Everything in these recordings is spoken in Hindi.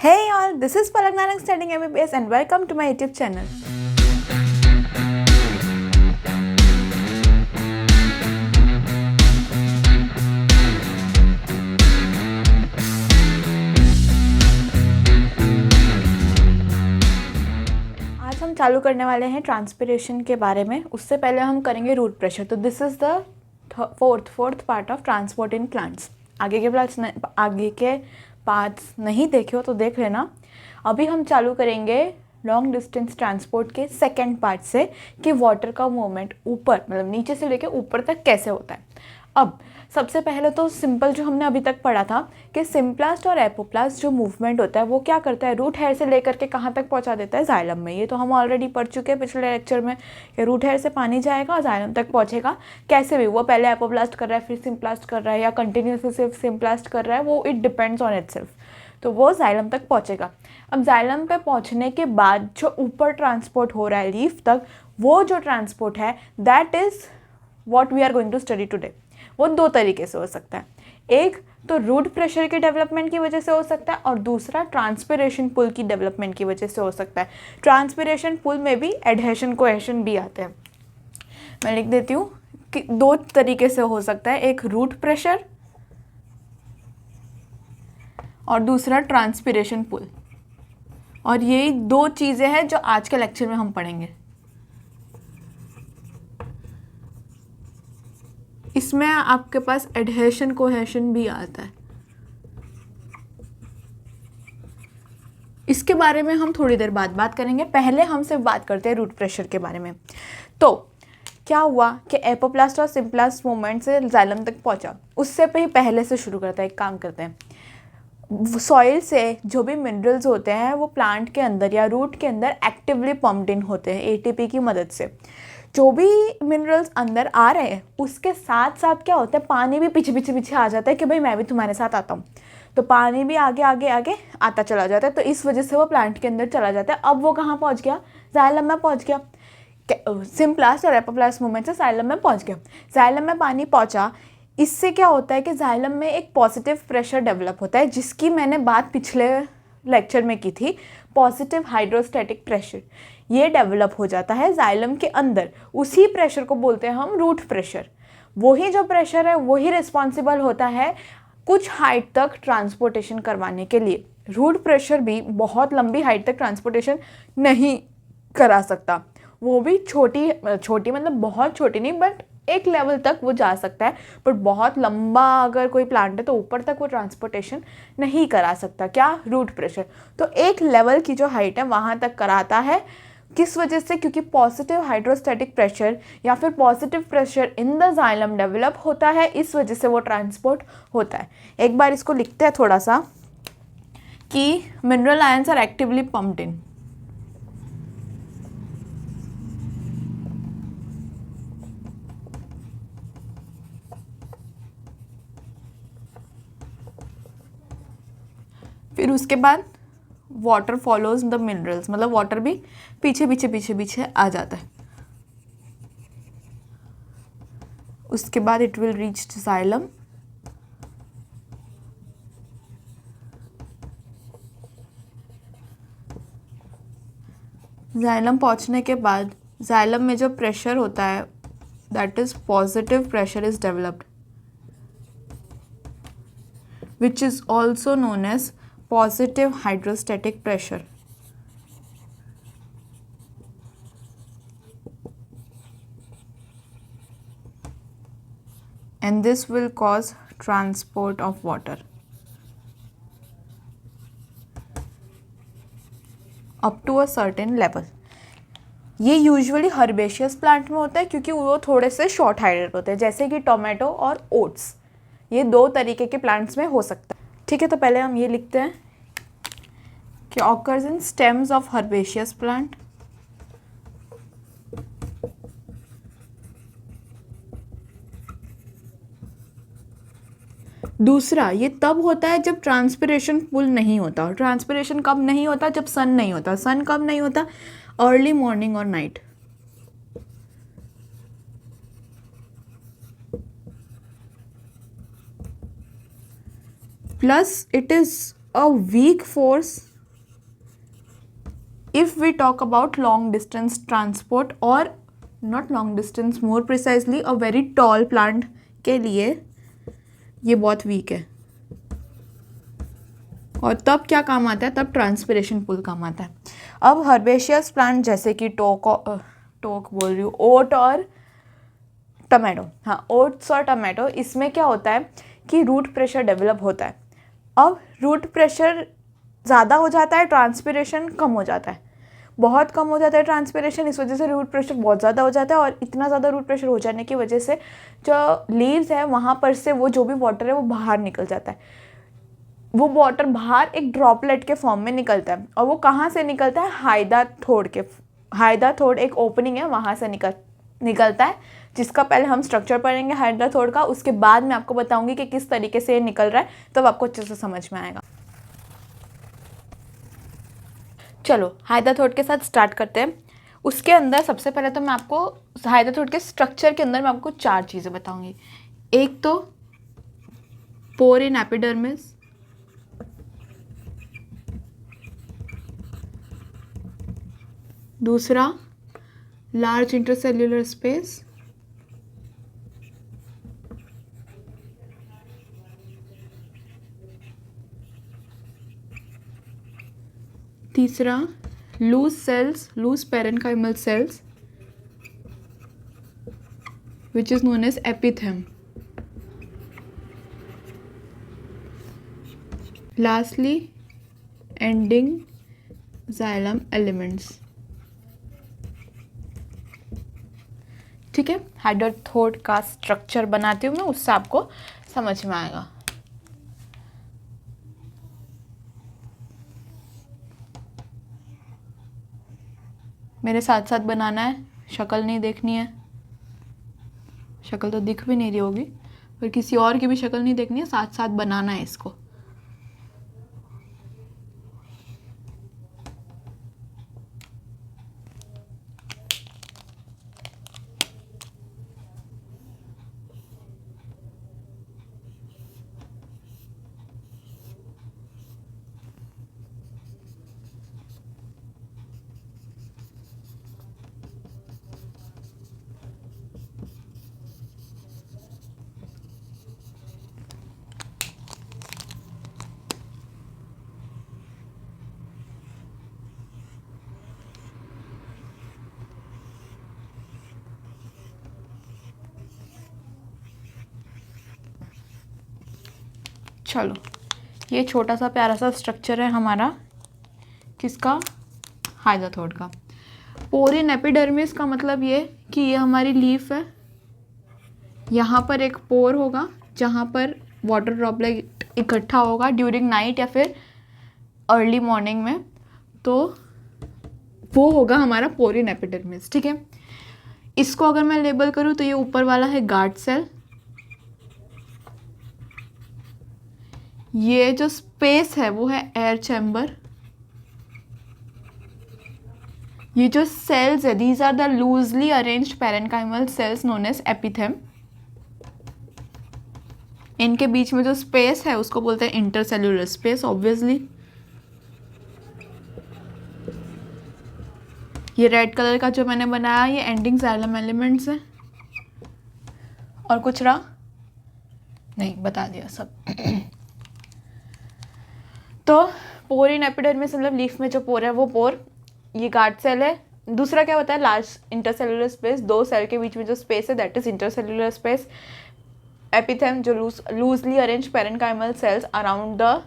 Hey all, this is Palak Nanak studying MBBS and welcome to my YouTube channel. आज हम चालू करने वाले हैं ट्रांसपिरेशन के बारे में। उससे पहले हम करेंगे रूट प्रेशर। तो this is the fourth part of transport in plants. आगे के पार्ट्स नहीं देखे हो तो देख लेना। अभी हम चालू करेंगे लॉन्ग डिस्टेंस ट्रांसपोर्ट के सेकेंड पार्ट से कि वाटर का मूवमेंट ऊपर मतलब नीचे से लेकर ऊपर तक कैसे होता है। अब सबसे पहले तो सिंपल जो हमने अभी तक पढ़ा था कि सिम्प्लास्ट और एपोप्लास्ट जो मूवमेंट होता है वो क्या करता है, रूट हेयर से लेकर के कहाँ तक पहुँचा देता है, जाइलम में। ये तो हम ऑलरेडी पढ़ चुके हैं पिछले लेक्चर में कि रूट हेयर से पानी जाएगा और जाइलम तक पहुँचेगा। कैसे भी वो पहले एपोप्लास्ट कर रहा है फिर सिम्प्लास्ट कर रहा है या कंटिन्यूसली सिर्फ सिम्प्लास्ट कर रहा है, वो इट डिपेंड्स ऑन इटसेल्फ। तो वो जाइलम तक पहुँचेगा। अब जाइलम पे पहुँचने के बाद जो ऊपर ट्रांसपोर्ट हो रहा है लीफ तक, वो जो ट्रांसपोर्ट है that is what we are going to study today. वो दो तरीके से हो सकता है, एक तो रूट प्रेशर के डेवलपमेंट की वजह से हो सकता है और दूसरा ट्रांसपिरेशन पुल की डेवलपमेंट की वजह से हो सकता है। ट्रांसपिरेशन पुल में भी एडहेशन कोहेशन भी आते हैं। मैं लिख देती हूँ कि दो तरीके से हो सकता है, एक रूट प्रेशर और दूसरा ट्रांसपिरेशन पुल। और यही दो चीज़ें हैं जो आज के लेक्चर में हम पढ़ेंगे। इसमें आपके पास एडहेशन कोहेशन भी आता है। इसके बारे में हम थोड़ी देर बाद बात करेंगे। पहले हम सिर्फ बात करते हैं रूट प्रेशर के बारे में। तो क्या हुआ कि एपोप्लास्ट और सिम्प्लास्ट मूवमेंट से जाइलम तक पहुंचा, उससे पहले से शुरू करते हैं। एक काम करते हैं, सॉइल से जो भी मिनरल्स होते हैं वो प्लांट के अंदर या रूट के अंदर एक्टिवली पम्प्ड इन होते हैं एटीपी की मदद से। जो भी मिनरल्स अंदर आ रहे हैं उसके साथ साथ क्या होता है, पानी भी पीछे आ जाता है कि भाई मैं भी तुम्हारे साथ आता हूँ। तो पानी भी आगे आता चला जाता है। तो इस वजह से वो प्लांट के अंदर चला जाता है। अब वो कहाँ पहुँच गया, जाइलम में पहुँच गया। सिम्प्लास्ट और एपोप्लास्ट मूवमेंट से जाइलम में पहुँच गया। जाइलम में पानी पहुँचा, इससे क्या होता है कि जाइलम में एक पॉजिटिव प्रेशर डेवलप होता है, जिसकी मैंने बात पिछले लेक्चर में की थी। पॉजिटिव हाइड्रोस्टैटिक प्रेशर ये डेवलप हो जाता है जाइलम के अंदर। उसी प्रेशर को बोलते हैं हम रूट प्रेशर। वही जो प्रेशर है वही रिस्पॉन्सिबल होता है कुछ हाइट तक ट्रांसपोर्टेशन करवाने के लिए। रूट प्रेशर भी बहुत लंबी हाइट तक ट्रांसपोर्टेशन नहीं करा सकता। वो भी छोटी मतलब बहुत छोटी नहीं, बट एक लेवल तक वो जा सकता है। पर बहुत लंबा अगर कोई प्लांट है तो ऊपर तक वो ट्रांसपोर्टेशन नहीं करा सकता। क्या, रूट प्रेशर। तो एक लेवल की जो हाइट है वहाँ तक कराता है। किस वजह से, क्योंकि पॉजिटिव हाइड्रोस्टैटिक प्रेशर या फिर positive pressure in the xylem develop होता है, इस वजह से वो ट्रांसपोर्ट होता है। एक बार इसको लिखते हैं थोड़ा सा कि mineral ions are actively pumped in. फिर उसके बाद वाटर फॉलोज द मिनरल्स, मतलब वाटर भी पीछे आ जाता है। उसके बाद it will reach xylem. Xylem पहुंचने के बाद जाइलम में जो प्रेशर होता है that is positive pressure is developed, which is also known as positive hydrostatic pressure. And this will cause transport of water up to a certain level. ये यूजुअली हर्बेशियस प्लांट में होता है क्योंकि वो थोड़े से शॉर्ट हाइडेड होते हैं, जैसे कि टोमेटो और ओट्स। ये दो तरीके के प्लांट्स में हो सकता है। ठीक है, तो पहले हम ये लिखते हैं कि occurs in stems of herbaceous plant. दूसरा, ये तब होता है जब ट्रांसपिरेशन पुल नहीं होता। ट्रांसपिरेशन कब नहीं होता, जब सन नहीं होता। सन कब नहीं होता, अर्ली मॉर्निंग और night. Plus it is a weak force if we talk about long distance transport और not long distance, more precisely a very tall plant के लिए ये बहुत वीक है। और तब क्या काम आता है, तब ट्रांसपिरेशन पुल काम आता है। अब हर्बेशियस प्लांट जैसे कि टोक बोल रही हूँ, ओट और टमाटो, हाँ ओट्स और टमाटो, इसमें क्या होता है कि रूट प्रेशर डेवलप होता है। अब रूट प्रेशर ज़्यादा हो जाता है, ट्रांसपिरेशन कम हो जाता है, बहुत कम हो जाता है ट्रांसपिरेशन, इस वजह से रूट प्रेशर बहुत ज़्यादा हो जाता है। और इतना ज़्यादा रूट प्रेशर हो जाने की वजह से जो लीव्स है वहाँ पर से वो जो भी वाटर है वो बाहर निकल जाता है। वो वाटर बाहर एक ड्रॉपलेट के फॉर्म में निकलता है। और वो कहाँ से निकलता है, हाइडाथोड एक ओपनिंग है, वहाँ से निकलता है, जिसका पहले हम स्ट्रक्चर पढ़ेंगे हाइडाथोड का, उसके बाद मैं आपको बताऊंगी कि किस तरीके से ये निकल रहा है, तब तो आपको अच्छे से समझ में आएगा। चलो हाइडाथोड के साथ स्टार्ट करते हैं। उसके अंदर सबसे पहले तो मैं आपको हाइडाथोड के स्ट्रक्चर के अंदर मैं आपको 4 चीज़ें बताऊंगी। एक तो पोर इन एपिडर्मिस, दूसरा लार्ज इंटरसेल्युलर स्पेस, तीसरा loose parenchymal cells which is known as epithem, lastly ending xylem elements। ठीक है, हाइडाथोड का स्ट्रक्चर बनाती हूँ मैं, उससे आपको समझ में आएगा। मेरे साथ साथ बनाना है, शक्ल नहीं देखनी है, शक्ल तो दिख भी नहीं रही होगी, पर किसी और की भी शक्ल नहीं देखनी है, साथ साथ बनाना है इसको। चलो, ये छोटा सा प्यारा सा स्ट्रक्चर है हमारा, किसका, हाइडाथोड का। पोर इन एपिडर्मिस का मतलब ये कि ये हमारी लीफ है, यहाँ पर एक पोर होगा जहाँ पर वाटर ड्रॉपलेट इकट्ठा होगा ड्यूरिंग नाइट या फिर अर्ली मॉर्निंग में, तो वो होगा हमारा पोर इन एपिडर्मिस। ठीक है, इसको अगर मैं लेबल करूँ तो ये ऊपर वाला है गार्ड सेल, ये जो स्पेस है वो है एयर चैम्बर, ये जो सेल्स है these are the loosely arranged parenchymal cells known as epithem. इनके बीच में जो स्पेस है उसको बोलते हैं इंटरसेल्यूलर स्पेस ऑब्वियसली। ये रेड कलर का जो मैंने बनाया ये एंडिंग जाइलम एलिमेंट्स है। और कुछ रहा नहीं, बता दिया सब। तो पोर इन एपिडर्मिस मतलब लीफ में जो पोर है वो पोर, ये गार्ड सेल है। दूसरा क्या होता है, लार्ज इंटरसेल्युलर स्पेस, दो सेल के बीच में जो स्पेस है that is intercellular space. Epithem जो loosely arrange parenchymal cells around the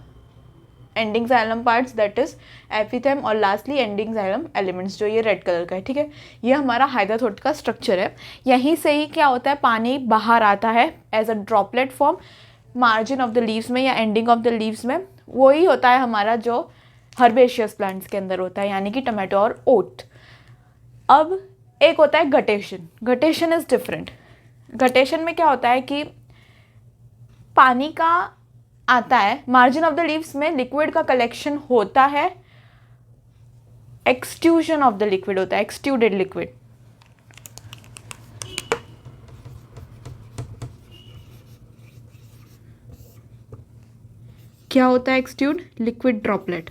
ending xylem parts that is epithem. और लास्टली एंडिंग जाइलम एलिमेंट्स जो ये रेड कलर का है। ठीक है, ये हमारा हाइडाथोड का स्ट्रक्चर है। यहीं से ही क्या होता है, पानी बाहर आता है as a droplet form margin of the leaves में या एंडिंग ऑफ द लीव्स में। वही होता है हमारा जो हर्बेशियस प्लांट्स के अंदर होता है, यानी कि टमाटो और ओट। अब एक होता है guttation. Guttation is different. Guttation में क्या होता है कि पानी का आता है मार्जिन ऑफ द लीव्स में, लिक्विड का कलेक्शन होता है, एक्सट्रूजन ऑफ द लिक्विड होता है, एक्सट्रूडेड लिक्विड। क्या होता है extrude, liquid droplet.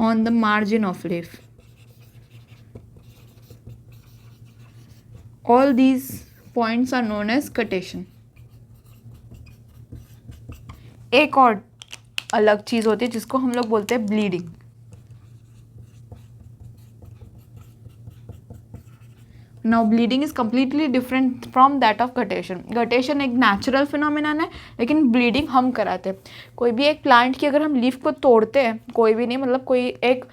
on the margin of leaf. All these points are known as cutation. एक और अलग चीज़ होती है जिसको हम लोग बोलते हैं bleeding. Now bleeding is completely different from that of guttation. Guttation एक नेचुरल फिनोमिनन है, लेकिन ब्लीडिंग हम कराते हैं. कोई भी एक प्लांट की अगर हम लीफ को तोड़ते हैं, कोई भी नहीं, मतलब कोई एक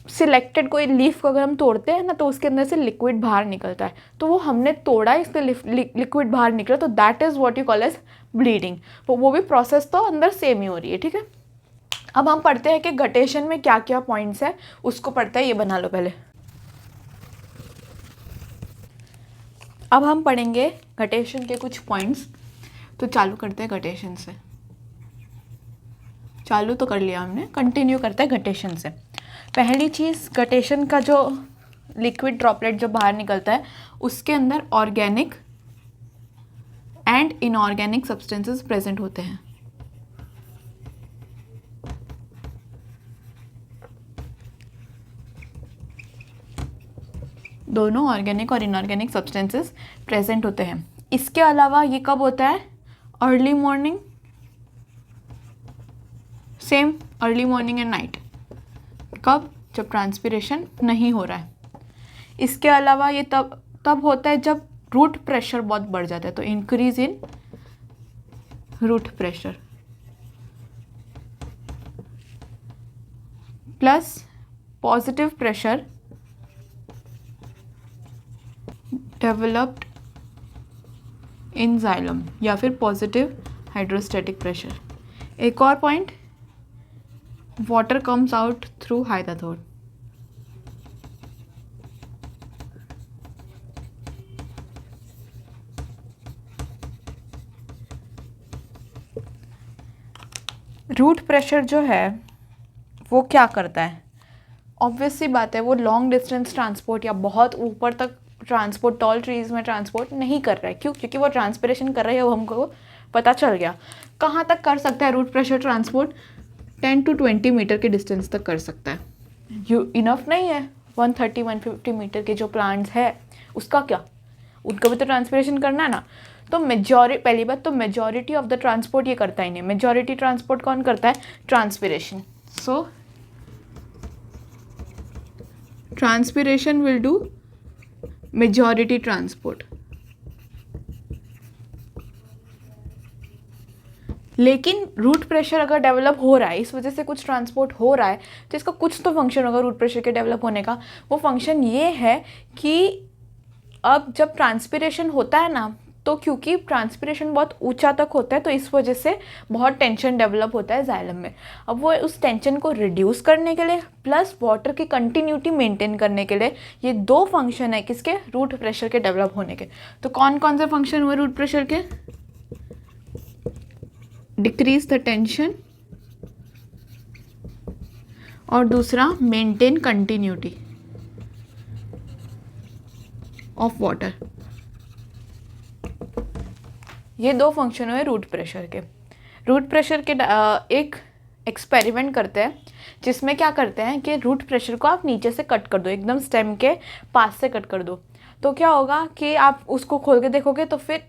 सिलेक्टेड कोई लीफ को अगर हम तोड़ते हैं ना, तो उसके अंदर से लिक्विड बाहर निकलता है. तो वो हमने तोड़ा, इसके लिक्विड बाहर निकला, तो that is what you call as bleeding. वो भी प्रोसेस तो अंदर सेम ही हो रही है. ठीक है, अब हम पढ़ते हैं कि गटेशन में क्या क्या पॉइंट्स है, उसको पढ़ते हैं. ये बना लो पहले. अब हम पढ़ेंगे गटेशन के कुछ पॉइंट्स. तो चालू करते हैं गटेशन से. चालू तो कर लिया हमने, कंटिन्यू करते हैं गटेशन से. पहली चीज़, गटेशन का जो लिक्विड ड्रॉपलेट जो बाहर निकलता है, उसके अंदर organic and inorganic substances present होते हैं. दोनों ऑर्गेनिक और इनऑर्गेनिक सब्सटेंसेस प्रेजेंट होते हैं. इसके अलावा ये कब होता है? Early morning, same early morning and night. कब? जब ट्रांसपिरेशन नहीं हो रहा है. इसके अलावा ये तब होता है जब रूट प्रेशर बहुत बढ़ जाता है. तो increase in root pressure plus positive pressure developed in xylem, या फिर पॉजिटिव हाइड्रोस्टैटिक प्रेशर. एक और point, water comes out through हाइड्रोथोड. रूट प्रेशर जो है वो क्या करता है? ऑब्वियस सी बात है, वो लॉन्ग डिस्टेंस ट्रांसपोर्ट या बहुत ऊपर तक ट्रांसपोर्ट, टॉल ट्रीज में ट्रांसपोर्ट नहीं कर रहा है. क्यों? क्योंकि वो ट्रांसपिरेशन कर रहा है, वो हमको पता चल गया. कहाँ तक कर सकता है root pressure transport? 10 to 20 metre के डिस्टेंस तक कर सकता है. इनफ नहीं है. 130-150 मीटर के जो प्लांट्स है, उसका क्या? उनको भी तो ट्रांसपिरेशन करना है ना. तो पहली बात तो मेजॉरिटी ऑफ द ट्रांसपोर्ट ये करता ही नहीं. मेजॉरिटी ट्रांसपोर्ट कौन करता है? Transpiration. So transpiration will do majority transport. लेकिन रूट प्रेशर अगर डेवलप हो रहा है, इस वजह से कुछ ट्रांसपोर्ट हो रहा है, तो इसका कुछ तो फंक्शन होगा रूट प्रेशर के डेवलप होने का. वो फंक्शन ये है कि अब जब ट्रांसपिरेशन होता है ना, तो क्योंकि ट्रांसपिरेशन बहुत ऊंचा तक होता है, तो इस वजह से बहुत टेंशन डेवलप होता है जाइलम में. अब वो उस टेंशन को रिड्यूस करने के लिए प्लस वाटर की कंटिन्यूटी मेंटेन करने के लिए, ये दो फंक्शन है किसके? रूट प्रेशर के डेवलप होने के. तो कौन कौन से फंक्शन हुए रूट प्रेशर के? डिक्रीज द टेंशन, और दूसरा मेंटेन कंटिन्यूटी ऑफ वाटर. ये दो फंक्शन हुए रूट प्रेशर के. रूट प्रेशर के एक एक्सपेरिमेंट करते हैं जिसमें क्या करते हैं कि रूट प्रेशर को आप नीचे से कट कर दो, एकदम स्टेम के पास से कट कर दो. तो क्या होगा कि आप उसको खोल के देखोगे तो फिर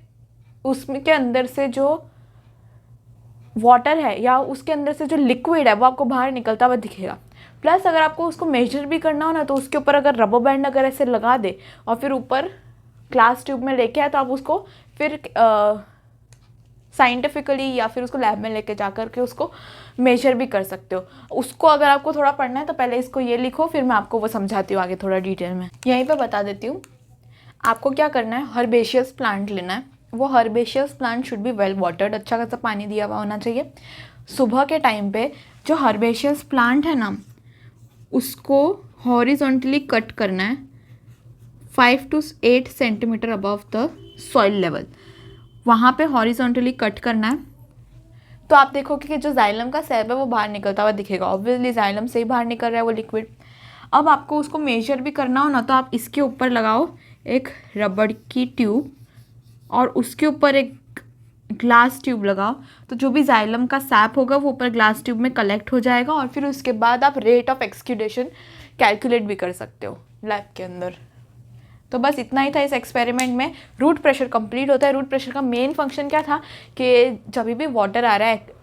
उसमें के अंदर से जो वाटर है या उसके अंदर से जो लिक्विड है वो आपको बाहर निकलता हुआ दिखेगा. प्लस अगर आपको उसको मेजर भी करना हो ना, तो उसके ऊपर अगर रबर बैंड अगर ऐसे लगा दे और फिर ऊपर ग्लास ट्यूब में लेके आए, तो आप उसको फिर साइंटिफिकली या फिर उसको लैब में लेके जा कर के उसको मेजर भी कर सकते हो. उसको अगर आपको थोड़ा पढ़ना है तो पहले इसको ये लिखो, फिर मैं आपको वो समझाती हूँ आगे थोड़ा डिटेल में. यहीं पे बता देती हूँ. आपको क्या करना है, हर्बेशियस प्लांट लेना है. वो herbaceous plant should be well watered, अच्छा खासा पानी दिया हुआ होना चाहिए. सुबह के टाइम पे जो हर्बेशियस प्लांट है ना, उसको हॉरिजॉन्टली कट करना है 5 to 8 centimetre above the soil level. वहाँ पे हॉरिजॉन्टली कट करना है. तो आप देखोगे कि जो जाइलम का सैब है वो बाहर निकलता हुआ दिखेगा. ऑब्वियसली जाइलम से ही बाहर निकल रहा है वो लिक्विड. अब आपको उसको मेजर भी करना हो ना, तो आप इसके ऊपर लगाओ एक रबड़ की ट्यूब और उसके ऊपर एक ग्लास ट्यूब लगाओ तो जो भी जाइलम का सैप होगा वो ऊपर ग्लास ट्यूब में कलेक्ट हो जाएगा और फिर उसके बाद आप रेट ऑफ एक्सक्यूडेशन कैलकुलेट भी कर सकते हो लैब के अंदर। तो बस इतना ही था इस एक्सपेरिमेंट में। रूट प्रेशर कंप्लीट होता है। रूट प्रेशर का मेन फंक्शन क्या था कि जब भी वाटर आ रहा है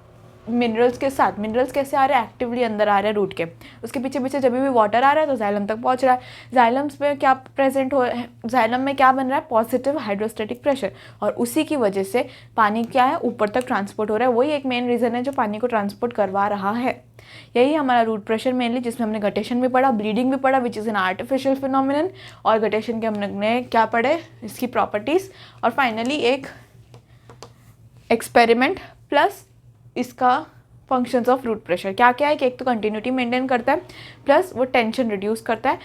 मिनरल्स के साथ, मिनरल्स कैसे आ रहे हैं, एक्टिवली अंदर आ रहे हैं रूट के, उसके पीछे पीछे जब भी वाटर आ रहा है तो जाइलम तक पहुंच रहा है। जाइलम्स में क्या प्रेजेंट हो, जाइलम में क्या बन रहा है, पॉजिटिव हाइड्रोस्टेटिक प्रेशर, और उसी की वजह से पानी क्या है ऊपर तक ट्रांसपोर्ट हो रहा है। वही एक मेन रीज़न है जो पानी को ट्रांसपोर्ट करवा रहा है। यही हमारा रूट प्रेशर मेनली, जिसमें हमने गटेशन भी पढ़ा, ब्लीडिंग भी पढ़ा which is an artificial phenomenon, और गटेशन के हमने क्या पढ़े, इसकी प्रॉपर्टीज़, और फाइनली एक एक्सपेरिमेंट प्लस इसका फंक्शंस ऑफ रूट प्रेशर क्या क्या है कि एक तो कंटिन्यूटी मेंटेन करता है प्लस वो टेंशन रिड्यूस करता है।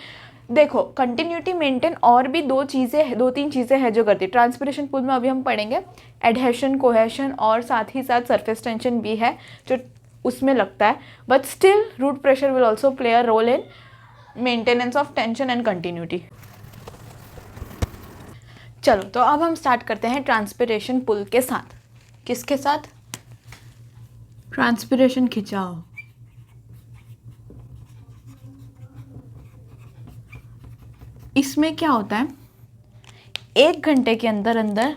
देखो कंटिन्यूटी मेंटेन और भी दो तीन चीज़ें हैं जो करती है। ट्रांसपिरेशन पूल में अभी हम पढ़ेंगे एडहेशन, कोहेशन और साथ ही साथ सरफेस टेंशन भी है जो उसमें लगता है, but still root pressure will also play a role in maintenance of tension and continuity. चलो तो अब हम स्टार्ट करते हैं ट्रांसपिरेशन पुल के साथ। किसके साथ? ट्रांसपिरेशन खिंचाव। इसमें क्या होता है, 1 घंटे के अंदर अंदर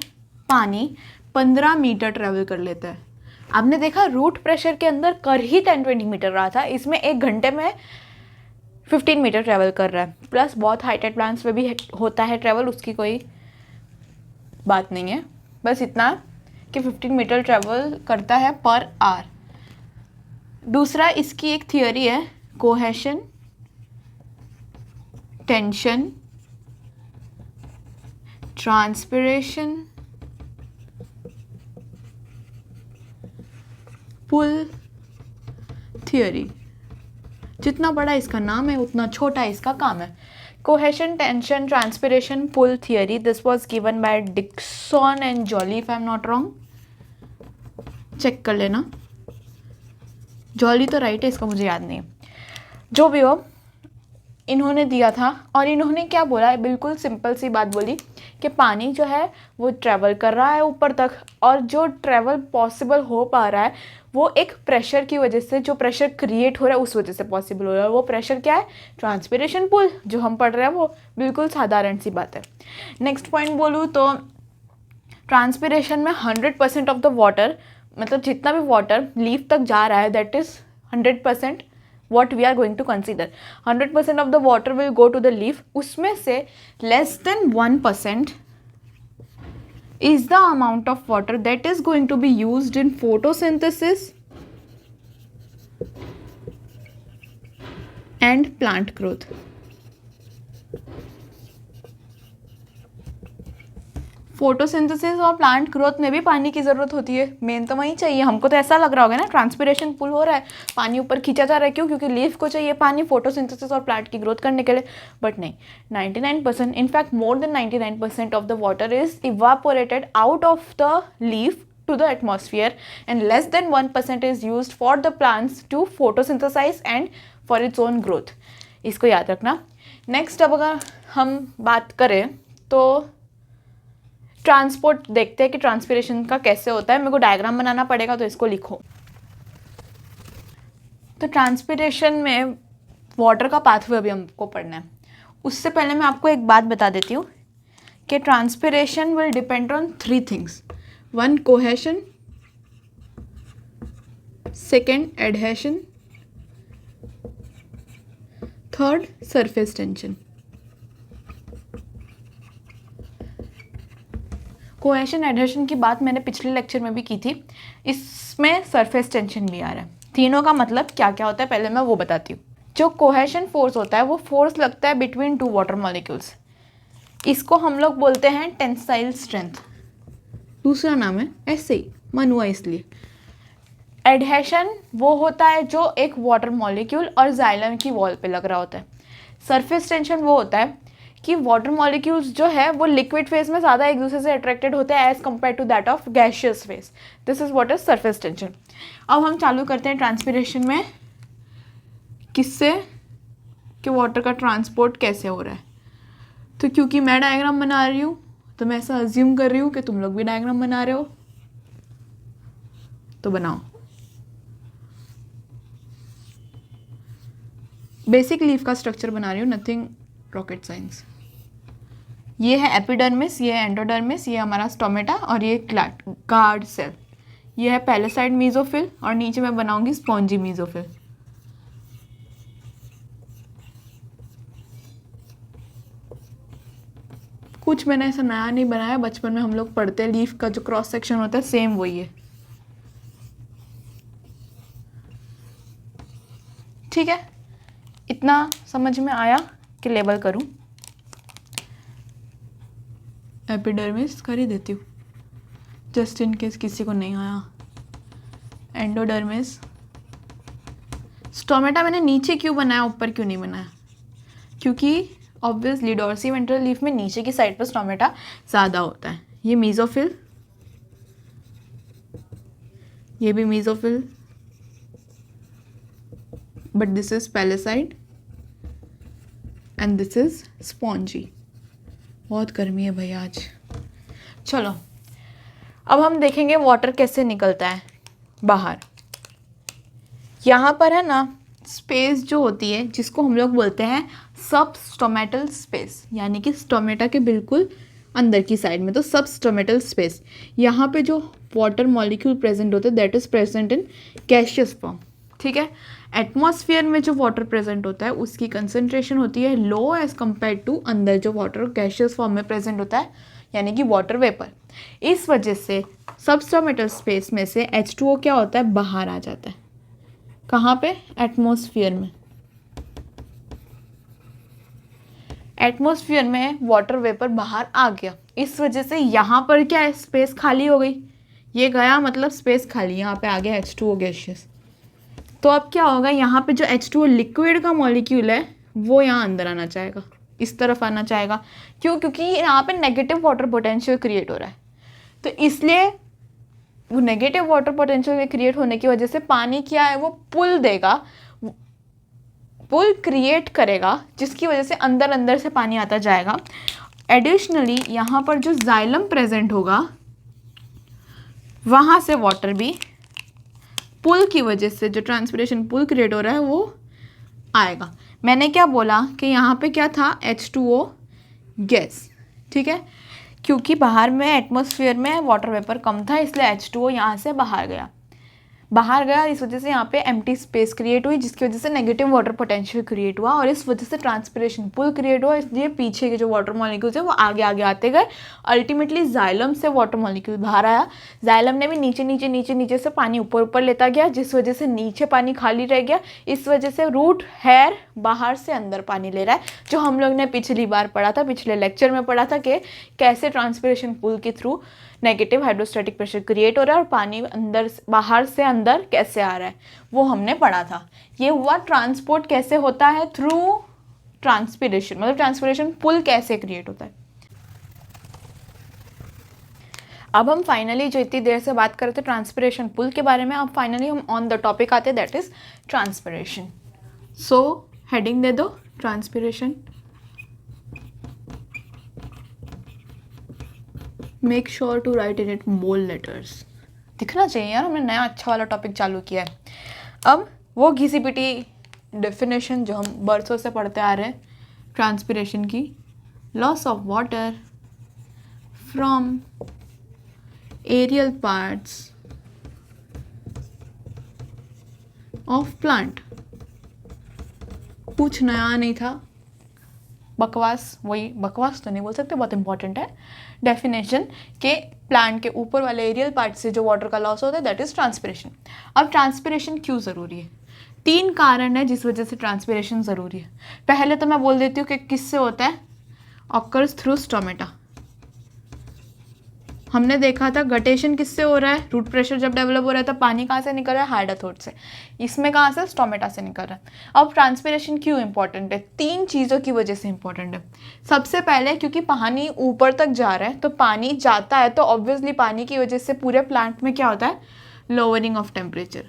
पानी 15 मीटर ट्रेवल कर लेता है। आपने देखा रूट प्रेशर के अंदर कर ही 10-20 मीटर रहा था, इसमें 1 घंटे में 15 मीटर ट्रेवल कर रहा है। प्लस बहुत हाइटेड प्लांट्स में भी होता है ट्रेवल, उसकी कोई बात नहीं है, बस इतना कि 15 मीटर ट्रेवल करता है पर आवर। दूसरा इसकी एक थियोरी है cohesion, tension, transpiration, pull theory. जितना बड़ा इसका नाम है उतना छोटा इसका काम है। Cohesion, tension, transpiration, pull theory, this was given by Dixon and Jolly if I am not wrong. Check कर लेना, जॉली तो राइट है, इसका मुझे याद नहीं है। जो भी हो इन्होंने दिया था, और इन्होंने क्या बोला है, बिल्कुल सिंपल सी बात बोली कि पानी जो है वो ट्रैवल कर रहा है ऊपर तक, और जो ट्रैवल पॉसिबल हो पा रहा है वो एक प्रेशर की वजह से, जो प्रेशर क्रिएट हो रहा है उस वजह से पॉसिबल हो रहा है। वो प्रेशर क्या है? ट्रांसपिरेशन पुल, जो हम पढ़ रहे हैं वो बिल्कुल साधारण सी बात है। नेक्स्ट पॉइंट बोलूँ तो ट्रांसपिरेशन में 100% ऑफ द वाटर, मतलब जितना भी वाटर लीफ तक जा रहा है that is 100% what we are going to consider. 100% of the water will go to the leaf. उसमें से less than 1% is the amount of water that is going to be used in photosynthesis and plant growth. Photosynthesis और प्लांट ग्रोथ में भी पानी की ज़रूरत होती है, मेन तो वही चाहिए। हमको तो ऐसा लग रहा होगा ना ट्रांसपिरेशन पुल हो रहा है, पानी ऊपर खींचा जा रहा है, क्यों? क्योंकि लीफ को चाहिए पानी फोटोसिंथेसिस और प्लांट की ग्रोथ करने के लिए। बट नहीं, 99%, in fact more than 99% of the water is evaporated out of the leaf to the atmosphere and less than 1% is used for the plants to photosynthesize and for its own growth. इसको याद रखना। नेक्स्ट अब अगर हम बात करें तो ट्रांसपोर्ट देखते हैं कि ट्रांसपिरेशन का कैसे होता है। मेरे को डायग्राम बनाना पड़ेगा तो इसको लिखो। तो ट्रांसपिरेशन में वाटर का पाथवे अभी हमको पढ़ना है। उससे पहले मैं आपको एक बात बता देती हूँ कि transpiration will depend on 3 things. 1 cohesion, 2 adhesion, 3 surface tension. Cohesion adhesion की बात मैंने पिछले लेक्चर में भी की थी, इसमें सरफेस टेंशन भी आ रहा है। तीनों का मतलब क्या क्या होता है पहले मैं वो बताती हूँ। जो कोहेशन फोर्स होता है वो फोर्स लगता है बिटवीन 2 वाटर मॉलिक्यूल्स, इसको हम लोग बोलते हैं टेंसाइल स्ट्रेंथ। दूसरा नाम है ऐसे ही मन हुआ इसलिए। एडहेशन वो होता है जो एक वाटर मॉलिक्यूल और जाइलम की वॉल पे लग रहा होता है। सरफेस टेंशन वो होता है कि वाटर मॉलिक्यूल्स जो है वो लिक्विड फेज में ज़्यादा एक दूसरे से अट्रैक्टेड होते हैं as compare to that of gaseous phase. This is what is surface tension. अब हम चालू करते हैं ट्रांसपिरेशन में किससे, कि वाटर का ट्रांसपोर्ट कैसे हो रहा है। तो क्योंकि मैं डायग्राम बना रही हूँ तो मैं ऐसा अज्यूम कर रही हूँ कि तुम लोग भी डायग्राम बना रहे हो। तो बनाओ। बेसिक लीफ का स्ट्रक्चर बना रही हूँ, नथिंग रॉकेट साइंस। ये है एपिडर्मिस, ये है एंडोडर्मिस, ये हमारा स्टोमेटा और ये गार्ड सेल। ये है पैलेसाइड मीजोफिल और नीचे मैं बनाऊंगी स्पॉन्जी मीजोफिल। कुछ मैंने ऐसा नया नहीं बनाया, बचपन में हम लोग पढ़ते हैं लीफ का जो क्रॉस सेक्शन होता है सेम वही है। ठीक है, इतना समझ में आया कि लेबल करूं। एपिडर्मिस कर ही देती हूँ जस्ट इन केस किसी को नहीं आया। एंडोडर्मिस। स्टोमेटा मैंने नीचे क्यों बनाया, ऊपर क्यों नहीं बनाया? क्योंकि ऑब्वियसली डॉर्सी वेंट्रल लीफ में नीचे की साइड पर स्टोमेटा ज़्यादा होता है। ये मीजोफिल, ये भी mesophyll, but this is palisade and this is spongy. बहुत गर्मी है भाई आज। चलो अब हम देखेंगे वाटर कैसे निकलता है बाहर। यहाँ पर है ना स्पेस जो होती है जिसको हम लोग बोलते हैं सब स्टोमेटल स्पेस, यानी कि स्टोमेटा के बिल्कुल अंदर की साइड में, तो सब स्टोमेटल स्पेस। यहाँ पे जो वाटर मॉलिक्यूल प्रेजेंट होते हैं that is present in gaseous form. ठीक है, एटमॉस्फेयर में जो वाटर प्रेजेंट होता है उसकी कंसंट्रेशन होती है लो एज कम्पेयर टू अंदर जो वाटर गैसियस फॉर्म में प्रेजेंट होता है, यानी कि वाटर वेपर। इस वजह से सब स्टोमेटल स्पेस में से H2O क्या होता है, बाहर आ जाता है। कहाँ पे? एटमॉस्फेयर में। एटमॉस्फेयर में वाटर वेपर बाहर आ गया, इस वजह से यहाँ पर क्या है, स्पेस खाली हो गई। ये गया मतलब स्पेस खाली, यहाँ पे आ गया H2O गैसियस। तो अब क्या होगा, यहाँ पे जो H2O लिक्विड का मॉलिक्यूल है वो यहाँ अंदर आना चाहेगा, इस तरफ आना चाहेगा। क्यों? क्योंकि यहाँ पे नेगेटिव वाटर पोटेंशियल क्रिएट हो रहा है। तो इसलिए वो नेगेटिव वाटर पोटेंशियल क्रिएट होने की वजह से पानी क्या है, वो पुल देगा, पुल क्रिएट करेगा, जिसकी वजह से अंदर अंदर से पानी आता जाएगा। एडिशनली यहाँ पर जो जाइलम प्रेजेंट होगा वहाँ से वाटर भी पुल की वजह से, जो ट्रांसपिरेशन पुल क्रिएट हो रहा है वो आएगा। मैंने क्या बोला कि यहाँ पे क्या था, H2O गैस। ठीक है, क्योंकि बाहर में एटमॉस्फेयर में वाटर वेपर कम था इसलिए H2O यहाँ से बाहर गया। इस वजह से यहाँ पे एम्प्टी स्पेस क्रिएट हुई, जिसकी वजह से नेगेटिव वाटर पोटेंशियल क्रिएट हुआ और इस वजह से ट्रांसपिरेशन पुल क्रिएट हुआ। इसलिए पीछे के जो वाटर मॉलिक्यूल्स है वो आगे आगे आते गए। अल्टीमेटली जाइलम से वाटर मॉलिक्यूल बाहर आया, जाइलम ने भी नीचे से पानी ऊपर ऊपर लेता गया, जिस वजह से नीचे पानी खाली रह गया। इस वजह से रूट हेयर बाहर से अंदर पानी ले रहा है, जो हम लोग ने पिछली बार पढ़ा था, पिछले लेक्चर में पढ़ा था कि कैसे ट्रांसपिरेशन पुल के through negative hydrostatic pressure create हो रहा है और पानी अंदर बाहर से अंदर कैसे आ रहा है वो हमने पढ़ा था। ये हुआ ट्रांसपोर्ट कैसे होता है, थ्रू ट्रांसपिरेशन, मतलब ट्रांसपिरेशन पुल कैसे क्रिएट होता है। अब हम फाइनली जो इतनी देर से बात कर रहे थे ट्रांसपिरेशन पुल के बारे में, अब फाइनली हम ऑन द टॉपिक आते हैं, that is transpiration. So heading दे दो, transpiration. Make sure to write in it bold letters. दिखना चाहिए यार, हमने नया अच्छा वाला टॉपिक चालू किया है। अब वो घिसी पिटी डेफिनेशन जो हम बरसों से पढ़ते आ रहे हैं ट्रांसपिरेशन की, loss of water from aerial parts of plant. कुछ नया नहीं था, बकवास, वही बकवास तो नहीं बोल सकते, बहुत इंपॉर्टेंट है डेफिनेशन के प्लांट के ऊपर वाले एरियल पार्ट से जो वाटर का लॉस होता है दैट इज ट्रांसपिरेशन। अब ट्रांसपिरेशन क्यों ज़रूरी है? 3 कारण है जिस वजह से ट्रांसपिरेशन ज़रूरी है। पहले तो मैं बोल देती हूँ कि किससे होता है, ऑकर्स थ्रू स्टोमेटा। हमने देखा था गटेशन किससे हो रहा है, रूट प्रेशर जब डेवलप हो रहा है तो पानी कहाँ से निकल रहा है, हाइड्रोथोड से। इसमें कहाँ से, स्टोमेटा से निकल रहा है। अब ट्रांसपिरेशन क्यों इंपॉर्टेंट है? 3 चीज़ों की वजह से इंपॉर्टेंट है। सबसे पहले क्योंकि पानी ऊपर तक जा रहा है, तो पानी जाता है तो ऑब्वियसली पानी की वजह से पूरे प्लांट में क्या होता है, लोअरिंग ऑफ टेम्परेचर।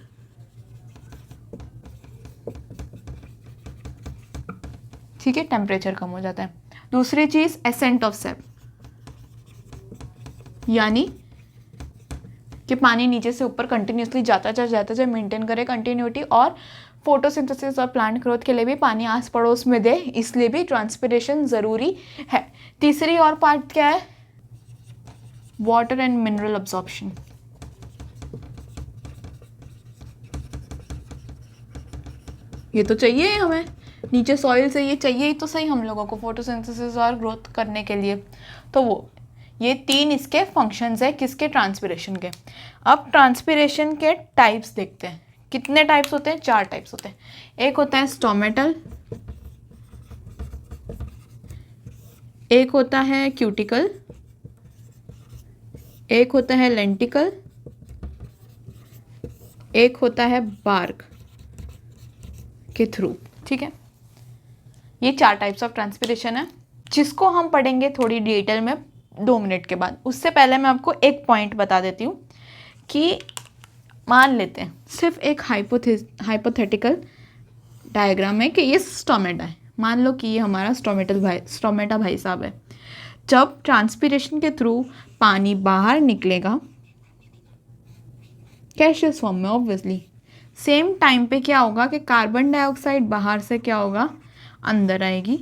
ठीक है, टेम्परेचर कम हो जाता है। दूसरी चीज़ एसेंट ऑफ सैप, यानी कि पानी नीचे से ऊपर कंटिन्यूसली जाता जाए मेंटेन करे कंटिन्यूटी, और फोटोसिंथेसिस और प्लांट ग्रोथ के लिए भी पानी आस पड़ोस में दे, इसलिए भी ट्रांसपिरेशन ज़रूरी है। तीसरी और पार्ट क्या है? Water and mineral absorption. ये तो चाहिए हमें, नीचे सॉइल से ये चाहिए ही तो सही हम लोगों को फोटोसिंथेसिस और ग्रोथ करने के लिए। तो वो ये 3 इसके फंक्शंस है किसके? ट्रांसपिरेशन के। अब ट्रांसपिरेशन के टाइप्स देखते हैं। कितने टाइप्स होते हैं? 4 टाइप्स होते हैं। एक होता है स्टोमेटल, एक होता है क्यूटिकल, एक होता है लेंटिकल, एक होता है बार्क के थ्रू। ठीक है, ये 4 टाइप्स ऑफ ट्रांसपिरेशन है, जिसको हम पढ़ेंगे थोड़ी डिटेल में 2 मिनट के बाद। उससे पहले मैं आपको एक पॉइंट बता देती हूँ कि मान लेते हैं सिर्फ एक हाइपोथेटिकल डायग्राम है कि ये स्टोमेटा है। मान लो कि ये हमारा स्टोमेटा भाई साहब है। जब ट्रांसपिरेशन के थ्रू पानी बाहर निकलेगा गैसियस फॉर्म में ऑब्वियसली, सेम टाइम पे क्या होगा कि कार्बन डाइऑक्साइड बाहर से क्या होगा? अंदर आएगी,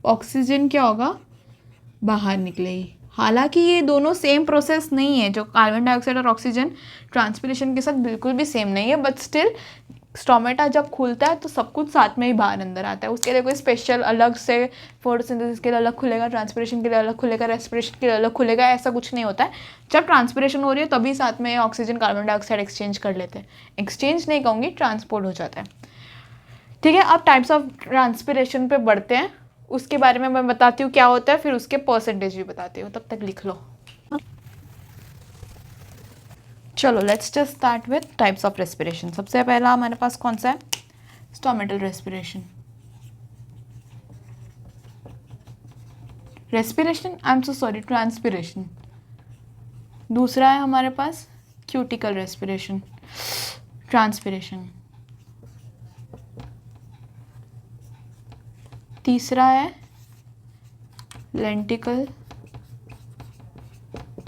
ऑक्सीजन क्या होगा? बाहर निकलेगी। हालांकि ये दोनों सेम प्रोसेस नहीं है, जो कार्बन डाइऑक्साइड और ऑक्सीजन ट्रांसपिरेशन के साथ बिल्कुल भी सेम नहीं है, बट स्टिल स्टोमेटा जब खुलता है तो सब कुछ साथ में ही बाहर अंदर आता है। उसके लिए कोई स्पेशल अलग से फोटोसिंथेसिस के लिए अलग खुलेगा, ट्रांसपिरेशन के लिए अलग खुलेगा, रेस्पिरेशन के लिए अलग खुलेगा, ऐसा कुछ नहीं होता है। जब ट्रांसपिरेशन हो रही है तभी साथ में ऑक्सीजन कार्बन डाइऑक्साइड एक्सचेंज कर लेते हैं। एक्सचेंज नहीं कहूँगी, ट्रांसपोर्ट हो जाता है। ठीक है, अब टाइप्स ऑफ ट्रांसपिरेशन पे बढ़ते हैं। उसके बारे में मैं बताती हूँ क्या होता है, फिर उसके परसेंटेज भी बताती हूँ, तब तक लिख लो। चलो let's just start with types of respiration. सबसे पहला हमारे पास कौन सा है? Stomatal respiration. I am so sorry, transpiration. दूसरा है हमारे पास क्यूटिकल रेस्पिरेशन, ट्रांसपिरेशन। तीसरा है लेंटिकल,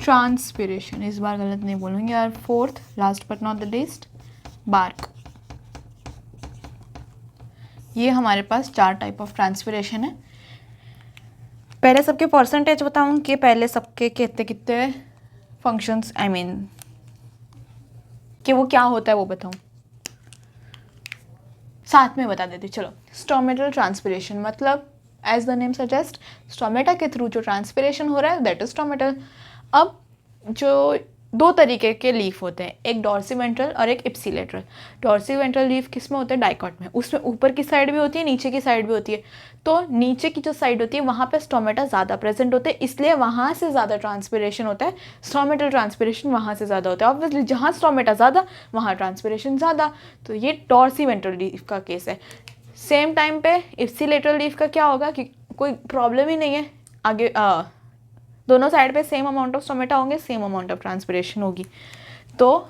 ट्रांसपिरेशन। इस बार गलत नहीं बोलूँगी यार। Fourth, last but not the least, bark. ये हमारे पास 4 टाइप ऑफ ट्रांसपिरेशन है। पहले सबके परसेंटेज बताऊँ कि पहले सबके कितने कितने फंक्शंस, आई मीन कि वो क्या होता है वो बताऊँ? साथ में बता देती। चलो, स्टोमेटल ट्रांसपिरेशन मतलब as the name suggest, stomata के थ्रू जो ट्रांसपिरेशन हो रहा है दैट इज स्टोमेटल। अब जो 2 तरीके के लीफ होते हैं, एक डॉर्सीवेंट्रल और एक इप्सिलेटरल। डॉर्सीवेंट्रल लीफ किस में होता है? डाइकॉट में। उसमें ऊपर की साइड भी होती है, नीचे की साइड भी होती है। तो नीचे की जो साइड होती है वहाँ पे स्टोमेटा ज़्यादा प्रेजेंट होते हैं, इसलिए वहाँ से ज़्यादा ट्रांसपिरेशन होता है। स्टोमेटल ट्रांसपिरेशन वहाँ से ज़्यादा होता है। ऑब्वियसली जहाँ स्टोमेटा ज़्यादा वहाँ ट्रांसपिरेशन ज़्यादा। तो ये डॉर्सीवेंट्रल लीफ का केस है। सेम टाइम पे इप्सिलेटरल लीफ का क्या होगा कि कोई प्रॉब्लम ही नहीं है, आगे दोनों साइड पे सेम अमाउंट ऑफ स्टोमेटा होंगे, सेम अमाउंट ऑफ ट्रांसपिरेशन होगी। तो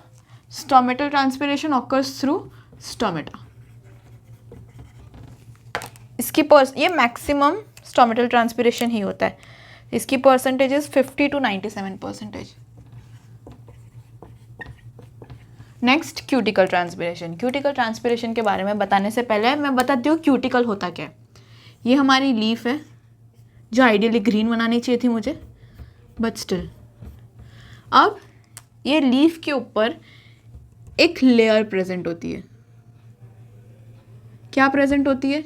stomatal transpiration occurs through stomata. इसकी ये मैक्सिमम स्टोमेटल ट्रांसपिरेशन ही होता है। इसकी percentages 50 to 97%। Next, cuticle transpiration. Cuticle transpiration के बारे में बताने से पहले मैं बताती हूँ क्यूटिकल होता क्या है। ये हमारी लीफ है जो आइडियली ग्रीन बनानी चाहिए थी मुझे, बट स्टिल। अब ये लीफ के ऊपर एक लेयर प्रेजेंट होती है। क्या प्रेजेंट होती है?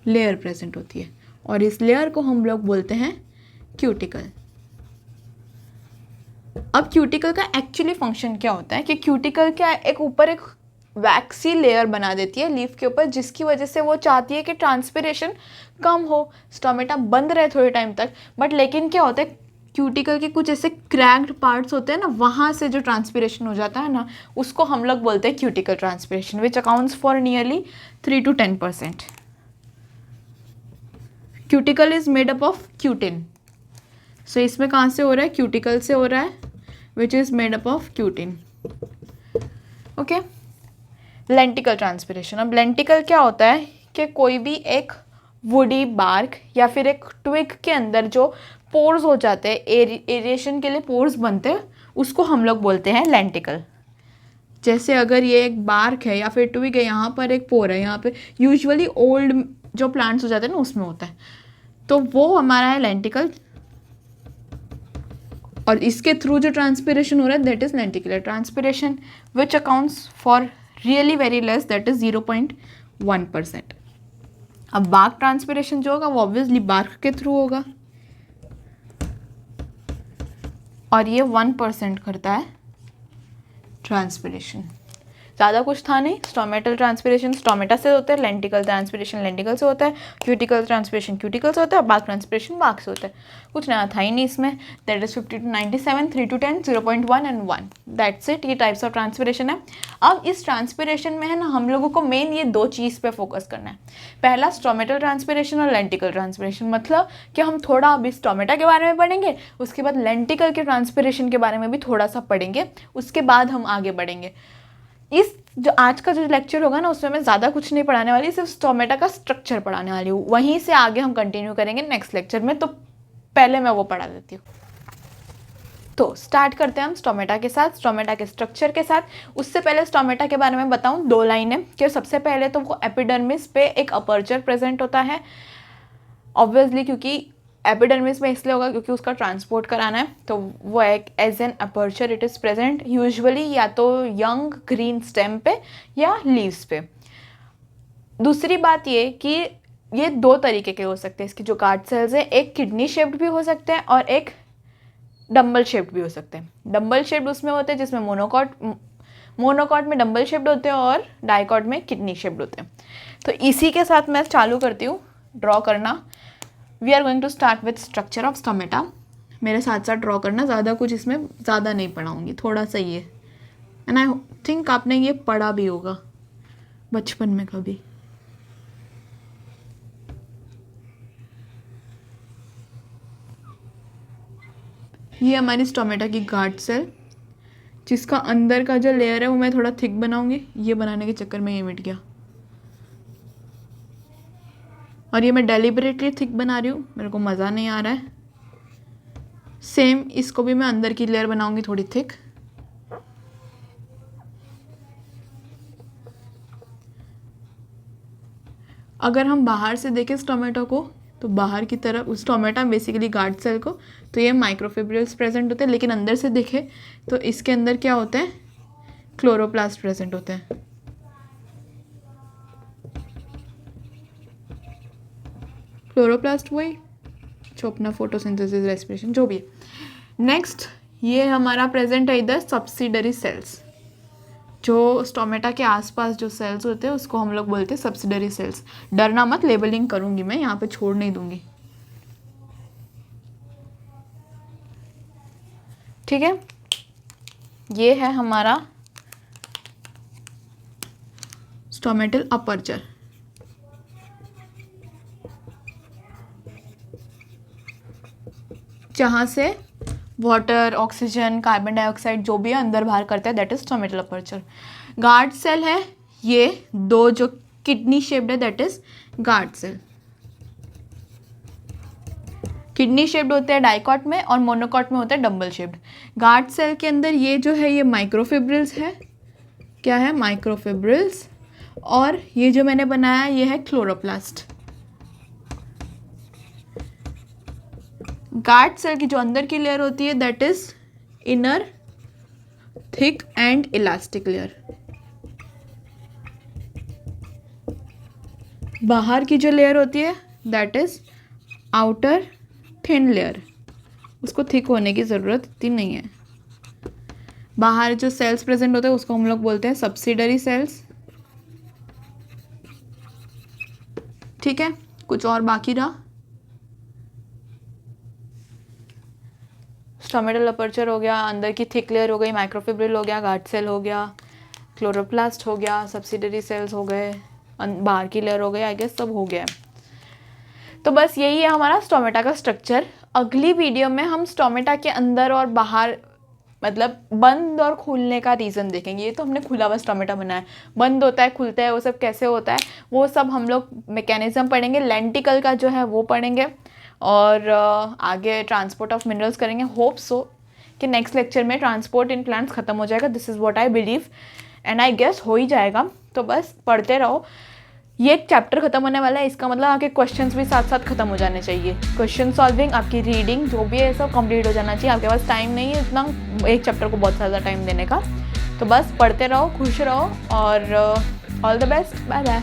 लेयर प्रेजेंट होती है, और इस लेयर को हम लोग बोलते हैं क्यूटिकल। अब क्यूटिकल का एक्चुअली फंक्शन क्या होता है कि क्यूटिकल क्या एक ऊपर एक वैक्सी लेयर बना देती है लीफ के ऊपर, जिसकी वजह से वो चाहती है कि ट्रांसपिरेशन कम हो, स्टोमेटा बंद रहे थोड़े टाइम तक। बट लेकिन क्या होता है, क्यूटिकल के कुछ ऐसे क्रैक्ड पार्ट्स होते हैं ना, वहाँ से जो ट्रांसपिरेशन हो जाता है ना, उसको हम लोग बोलते हैं cuticle transpiration, which accounts for nearly 3 to 10%। Cuticle is made up of cutin. So इसमें कहाँ से हो रहा है? क्यूटिकल से हो रहा है, which is made up of cutin. Okay, lenticel transpiration. अब लेंटिकल क्या होता है कि कोई भी एक वुडी बार्क या फिर एक ट्विग के अंदर जो पोर्स हो जाते हैं, एरिएशन के लिए पोर्स बनते हैं, उसको हम लोग बोलते हैं लेंटिकल। जैसे अगर ये एक बार्क है या फिर ट्विग है, यहाँ पर एक पोर है, यहाँ पे यूजुअली ओल्ड जो प्लांट्स हो जाते हैं ना उसमें होता है, तो वो हमारा है लेंटिकल। और इसके थ्रू जो ट्रांसपिरेशन हो रहा है that is lenticular transpiration which accounts for really very less, that is 0.1%। अब बार्क ट्रांसपिरेशन जो होगा वो ऑब्वियसली बार्क के थ्रू होगा, और ये 1% करता है ट्रांसपिरेशन। ज़्यादा कुछ था नहीं। स्टोमेटल ट्रांसपिरेशन स्टोमेटा से होता है, लेंटिकल ट्रांसपिरेशन लेंटिकल से होता है, क्यूटिकल ट्रांसपिरेशन क्यूटिकल से होता है, बार्क ट्रांसपिरेशन बार्क से होता है। कुछ नया था ही नहीं इसमें। That is 50 to 97, 3 to 10, 0.1 and 1। That's it. ये टाइप्स ऑफ ट्रांसपिरेशन है। अब इस ट्रांसपिरेशन में है ना हम लोगों को मेन ये दो चीज़ पे फोकस करना है। पहला स्टोमेटल ट्रांसपिरेशन और लेंटिकल ट्रांसपिरेशन, मतलब कि हम थोड़ा अभी स्टोमेटा के बारे में पढ़ेंगे, उसके बाद लेंटिकल के ट्रांसपिरेशन के बारे में भी थोड़ा सा पढ़ेंगे, उसके बाद हम आगे बढ़ेंगे। इस जो आज का जो लेक्चर होगा ना उसमें मैं ज़्यादा कुछ नहीं पढ़ाने वाली, सिर्फ स्टोमेटा का स्ट्रक्चर पढ़ाने वाली हूँ। वहीं से आगे हम कंटिन्यू करेंगे नेक्स्ट लेक्चर में, तो पहले मैं वो पढ़ा देती हूँ। तो स्टार्ट करते हैं हम स्टोमेटा के साथ, स्टोमेटा के स्ट्रक्चर के साथ। उससे पहले स्टोमेटा के बारे में बताऊँ 2 लाइनें कि सबसे पहले तो वो एपिडर्मिस पे एक अपर्चर प्रेजेंट होता है, ऑब्वियसली क्योंकि एपिडर्मिस में इसलिए होगा क्योंकि उसका ट्रांसपोर्ट कराना है, तो वो एक as an aperture it is present usually या तो यंग ग्रीन स्टेम पे या लीव्स पे। दूसरी बात ये कि ये 2 तरीके के हो सकते हैं इसकी जो गार्ड सेल्स है, एक किडनी शेप्ड भी हो सकते हैं और एक डम्बल शेप्ड भी हो सकते हैं। डम्बल शेप्ड उसमें होते हैं जिसमें मोनोकॉट में डम्बल शेप्ड होते हैं और डाइकॉट में किडनी शेप्ड होते हैं। तो इसी के साथ मैं चालू करती हूँ ड्रॉ करना। We are going to start with structure of stomata. मेरे साथ साथ ड्रॉ करना, ज़्यादा कुछ इसमें ज़्यादा नहीं पढ़ाऊँगी, थोड़ा सा ही है। एंड आई थिंक आपने ये पढ़ा भी होगा बचपन में कभी। ये हमारी स्टोमेटा की गार्ड सेल, जिसका अंदर का जो लेयर है वो मैं थोड़ा थिक बनाऊंगी। ये बनाने के चक्कर में ये मिट गया, और ये मैं डेलिबरेटली थिक बना रही हूँ, मेरे को मज़ा नहीं आ रहा है। सेम इसको भी मैं अंदर की लेयर बनाऊंगी थोड़ी थिक। अगर हम बाहर से देखें इस टोमेटो को, तो बाहर की तरफ उस टोमेटो बेसिकली गार्ड सेल को, तो ये माइक्रोफिब्रिल्स प्रेजेंट होते हैं, लेकिन अंदर से देखें तो इसके अंदर क्या होता है, क्लोरोप्लास्ट प्रेजेंट होते हैं। क्लोरोप्लास्ट वही जो अपना फोटोसिंथेसिस रेस्पिरेशन जो भी है। नेक्स्ट ये हमारा प्रेजेंट है इधर सब्सिडरी सेल्स। जो स्टोमेटा के आसपास जो सेल्स होते हैं उसको हम लोग बोलते हैं सब्सिडरी सेल्स। डरना मत, लेबलिंग करूंगी मैं, यहाँ पे छोड़ नहीं दूंगी, ठीक है। ये है हमारा स्टोमेटल अपर्चर। जहाँ से वाटर, ऑक्सीजन, कार्बन डाइऑक्साइड जो भी है अंदर बाहर करता है, that is stomatal aperture. Guard cell है ये 2 जो किडनी शेप्ड है, that is guard cell. Kidney shaped होते हैं डाइकॉट में और मोनोकॉट में होता है डम्बल शेप्ड। गार्ड सेल के अंदर ये जो है ये माइक्रोफिब्रिल्स है। क्या है? माइक्रोफिब्रिल्स। और ये जो मैंने बनाया ये है क्लोरोप्लास्ट। गार्ड सेल की जो अंदर की लेयर होती है that is inner thick and elastic layer. बाहर की जो लेयर होती है that is outer thin layer. उसको थिक होने की ज़रूरत इतनी नहीं है। बाहर जो सेल्स प्रेजेंट होते हैं उसको हम लोग बोलते हैं सब्सिडरी सेल्स, ठीक है। कुछ और बाकी रहा? स्टोमेटल अपर्चर हो गया, अंदर की थिक लेयर हो गई, माइक्रोफिब्रिल हो गया, गार्ड सेल हो गया, क्लोरोप्लास्ट हो गया, सब्सिडरी सेल्स हो गए, बाहर की लेयर हो गई, आई गेस सब हो गया है। तो बस यही है हमारा स्टोमेटा का स्ट्रक्चर। अगली वीडियो में हम स्टोमेटा के अंदर और बाहर मतलब बंद और खुलने का रीज़न देखेंगे। ये तो हमने खुला हुआ स्टोमेटा बनाया, बंद होता है खुलता है वो सब कैसे होता है वो सब हम लोग मैकेनिज्म पढ़ेंगे। लेंटिकल का जो है वो पढ़ेंगे और आगे ट्रांसपोर्ट ऑफ मिनरल्स करेंगे। होप सो कि नेक्स्ट लेक्चर में ट्रांसपोर्ट इन प्लांट्स ख़त्म हो जाएगा। This is what I believe and I guess हो ही जाएगा। तो बस पढ़ते रहो। ये एक चैप्टर खत्म होने वाला है, इसका मतलब आपके क्वेश्चंस भी साथ साथ खत्म हो जाने चाहिए। क्वेश्चन सॉल्विंग, आपकी रीडिंग जो भी है सब कंप्लीट हो जाना चाहिए। आपके पास टाइम नहीं है इतना एक चैप्टर को बहुत ज़्यादा टाइम देने का। तो बस पढ़ते रहो, खुश रहो और all the best. Bye bye.